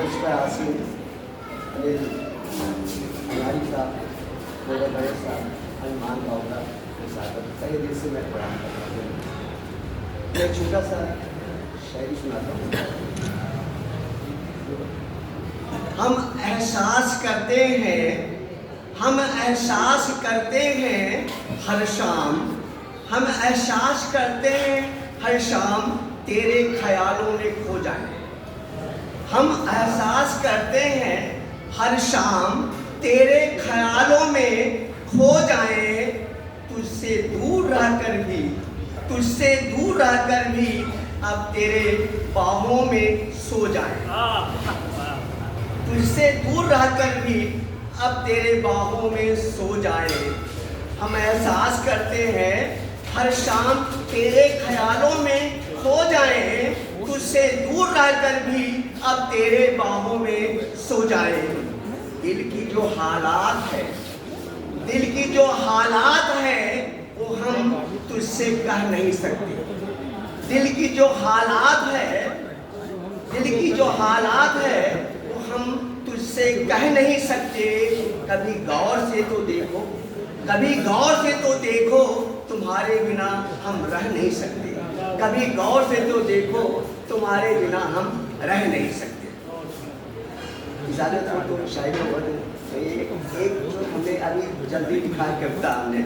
पुष्पा आसिम, अनिल नारी साहब, गोबर भाई साहब, हनुमान बावला के साथ कई दिन से मैं प्रणाम कर रहा हूँ। मैं छोटा सा शायरी सुनाता हूँ। हम एहसास करते हैं, हम एहसास करते हैं हर शाम, हम एहसास करते हैं हर शाम तेरे ख्यालों में खो जाए। हम एहसास करते हैं हर शाम तेरे ख्यालों में खो जाए। तुझसे दूर रहकर भी, तुझसे दूर रहकर भी अब तेरे बाहों में सो जाए। तुझसे दूर रहकर भी अब तेरे बाहों में सो जाए। हम एहसास करते हैं हर शाम तेरे ख्यालों में खो जाए। तुझसे दूर रहकर भी अब तेरे बाहों में सो जाए। दिल की जो हालात है, दिल की जो हालात है वो हम तुझसे कह नहीं सकते। दिल की जो हालात है, दिल की जो हालात है वो हम तुझसे कह नहीं सकते। कभी गौर से तो देखो, कभी गौर से तो देखो, तुम्हारे बिना हम रह नहीं सकते। कभी गौर से तो देखो, तुम्हारे बिना हम रह नहीं सकते। इजाजत हो तो शायरी हो एक जो हमने अभी जल्दी लिखा कविता हमने,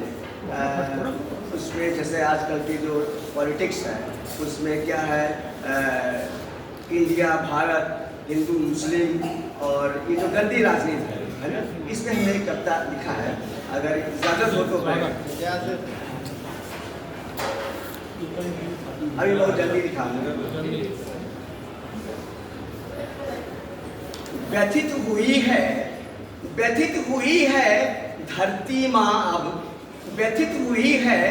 उसमें जैसे आजकल की जो पॉलिटिक्स है उसमें क्या है, इंडिया भारत, हिंदू मुस्लिम और ये जो गंदी राजनीति है ना, इसमें हमने एक कविता लिखा है। अगर इजाजत हो तो मैं अभी बहुत जल्दी लिखा। व्यथित हुई है, व्यथित हुई है धरती माँ अब, व्यथित हुई है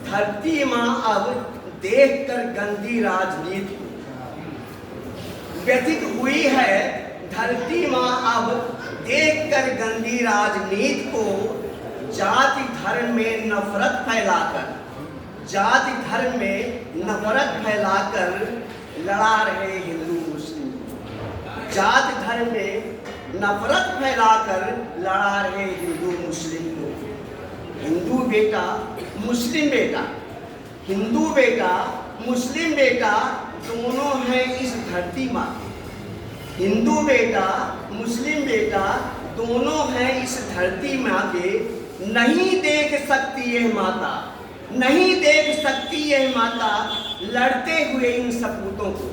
धरती माँ अब देखकर गंदी राजनीति। व्यथित हुई है धरती माँ अब देखकर गंदी राजनीति को। जाति धर्म में नफरत फैलाकर, जाति धर्म में नफरत फैलाकर लड़ा रहे हिंदू मुस्लिम। जाति धर्म में नफरत फैलाकर लड़ा रहे हिंदू मुस्लिम को। हिंदू बेटा मुस्लिम बेटा, हिंदू बेटा मुस्लिम बेटा दोनों हैं इस धरती माँ। हिंदू बेटा मुस्लिम बेटा दोनों हैं इस धरती माँ के। नहीं देख सकती यह माता, नहीं देख सकती यह माता लड़ते हुए इन सपूतों को।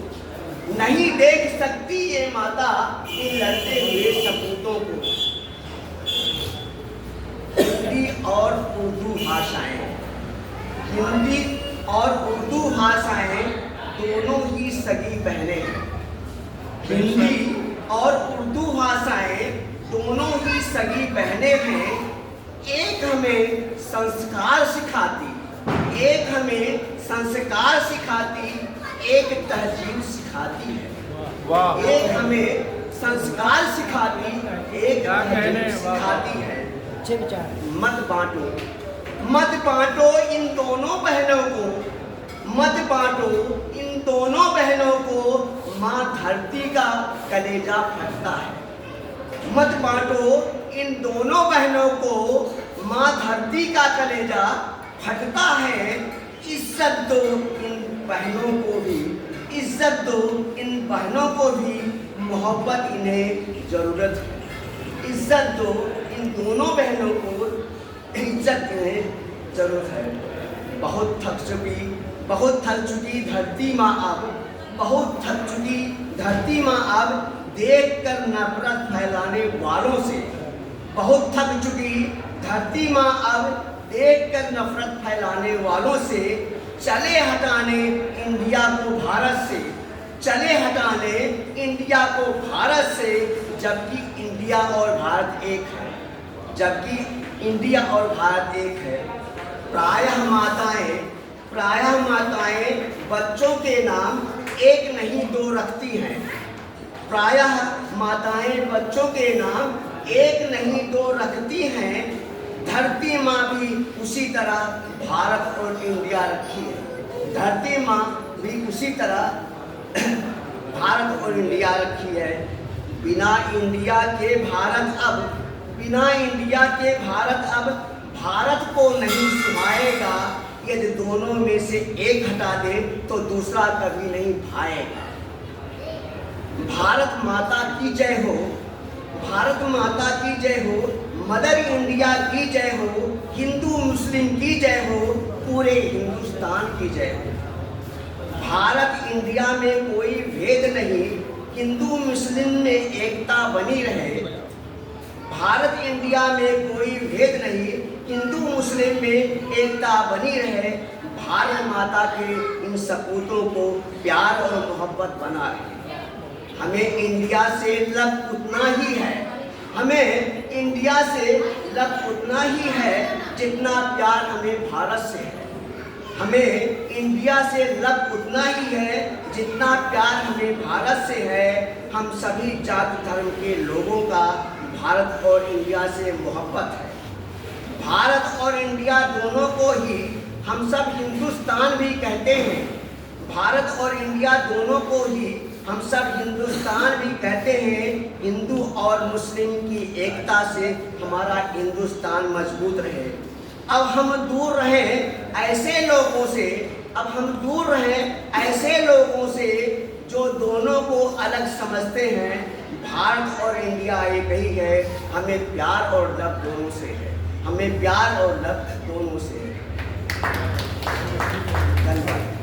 नहीं देख सकती ये माता इन लड़ते हुए सपूतों को। हिंदी और उर्दू भाषाएं, हिंदी और उर्दू भाषाएं दोनों ही सगी बहनें हैं। हिंदी और उर्दू भाषाएं दोनों ही सगी बहनें हैं। एक हमें संस्कार सिखाती, एक हमें संस्कार सिखाती, एक तहजीब सिखाती है। एक हमें संस्कार सिखाती, एक तहजीब सिखाती है। मत बांटो, मत बांटो इन दोनों बहनों को, मत बांटो इन दोनों बहनों को। माँ धरती का कलेजा फटता है। मत बांटो इन दोनों बहनों को, माँ धरती का कलेजा फटता है। इज्जत दो इन बहनों को भी, इज्जत दो इन बहनों को भी, मोहब्बत इन्हें जरूरत है। इज्जत दो इन दोनों बहनों को, इज्जत इन्हें जरूरत है। बहुत थक चुकी, बहुत थक चुकी धरती माँ अब, बहुत थक चुकी धरती माँ अब देखकर नफरत फैलाने वालों से। बहुत थक चुकी धरती माँ अब देखकर नफरत फैलाने वालों से। चले हटाने इंडिया को भारत से, चले हटाने इंडिया को भारत से। जबकि इंडिया और भारत एक है, जबकि इंडिया और भारत एक है। प्रायः माताएं, प्रायः माताएं बच्चों के नाम एक नहीं दो रखती हैं। प्रायः माताएं बच्चों के नाम एक नहीं दो रखती हैं। धरती माँ भी उसी तरह भारत और इंडिया रखी है। धरती माँ भी उसी तरह भारत और इंडिया रखी है। बिना इंडिया के भारत अब भारत को नहीं सुहाएगा। यदि दोनों में से एक हटा दे तो दूसरा कभी नहीं भाएगा। भारत माता की जय हो, भारत माता की जय हो, मदर इंडिया की जय हो, हिंदू मुस्लिम की जय हो, पूरे हिंदुस्तान की जय हो। भारत इंडिया में कोई भेद नहीं, हिंदू मुस्लिम में एकता बनी रहे। भारत इंडिया में कोई भेद नहीं, हिंदू मुस्लिम में एकता बनी रहे। भारत माता के इन सपूतों को प्यार और मोहब्बत बना रहे। हमें इंडिया से लव उतना ही है, हमें इंडिया से लव उतना ही है जितना प्यार हमें भारत से है। हमें इंडिया से लव उतना ही है जितना प्यार हमें भारत से है। हम सभी जाति धर्म के लोगों का भारत और इंडिया से मोहब्बत है। भारत और इंडिया दोनों को ही हम सब हिंदुस्तान भी कहते हैं। भारत और इंडिया दोनों को ही हम सब हिंदुस्तान भी कहते हैं। हिंदू और मुस्लिम की एकता से हमारा हिंदुस्तान मजबूत रहे। अब हम दूर रहें ऐसे लोगों से, ऐसे लोगों से जो दोनों को अलग समझते हैं। भारत और इंडिया एक ही है। हमें प्यार और लव दोनों से है, हमें प्यार और लव दोनों से है। धन्यवाद।